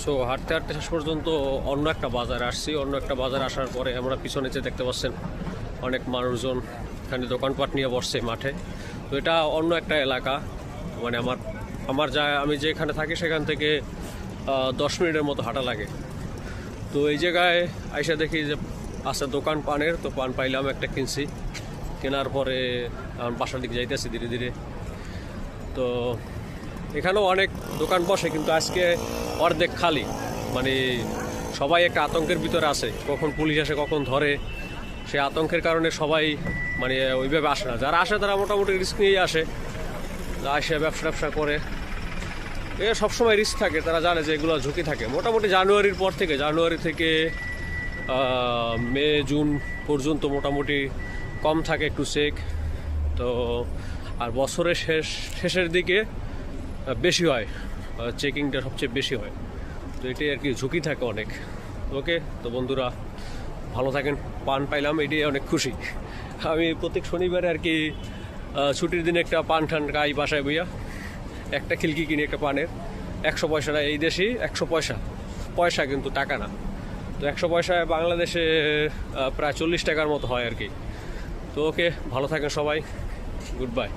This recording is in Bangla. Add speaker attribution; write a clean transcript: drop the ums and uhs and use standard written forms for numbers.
Speaker 1: সো হাঁটতে হাঁটতে শেষ পর্যন্ত অন্য একটা বাজারে আসছি। অন্য একটা বাজারে আসার পরে আমরা পিছনে যে দেখতে পাচ্ছেন অনেক মানুষজন এখানে দোকানপাট নিয়ে বসছে মাঠে। তো এটা অন্য একটা এলাকা, মানে আমি যেখানে থাকি সেখান থেকে 10 মিনিটের মতো হাঁটা লাগে। তো এই জায়গায় আইসা দেখি যে আছে দোকান পানের, তো পান পাইলাম, একটা কিনছি। কেনার পরে বাসার দিকে যাইতেছি ধীরে ধীরে। তো এখানেও অনেক দোকান বসে, কিন্তু আজকে অর্ধেক খালি। মানে সবাই একটা আতঙ্কের ভিতরে আছে, কখন পুলিশ আসে কখন ধরে, সে আতঙ্কের কারণে সবাই মানে ওইভাবে আসে না। যারা আসে তারা মোটামুটি রিস্ক নিয়েই আসে, আসে ব্যবসা করে। সবসময় রিস্ক থাকে, তারা জানে যে এগুলো ঝুঁকি থাকে। মোটামুটি জানুয়ারি থেকে মে জুন পর্যন্ত মোটামুটি কম থাকে একটু চেক। তো আর বছরের শেষের দিকে বেশি হয়, চেকিংটা সবচেয়ে বেশি হয়। তো এটাই আর কি, ঝুঁকি থাকে অনেক। ওকে, তো বন্ধুরা ভালো থাকেন। পান পাইলাম, এটাই অনেক খুশি। আমি প্রত্যেক শনিবারে আর কি ছুটির দিনে একটা পান ঠান খাই বাসায় বইয়া। একটা খিলকি কিনি একটা পানের, 100 পয়সাটা। এই দেশেই 100 পয়সা, কিন্তু টাকা না। তো 100 পয়সায় বাংলাদেশে প্রায় 40 টাকার মতো হয় আর কি। তো ওকে, ভালো থাকেন সবাই, গুড বাই।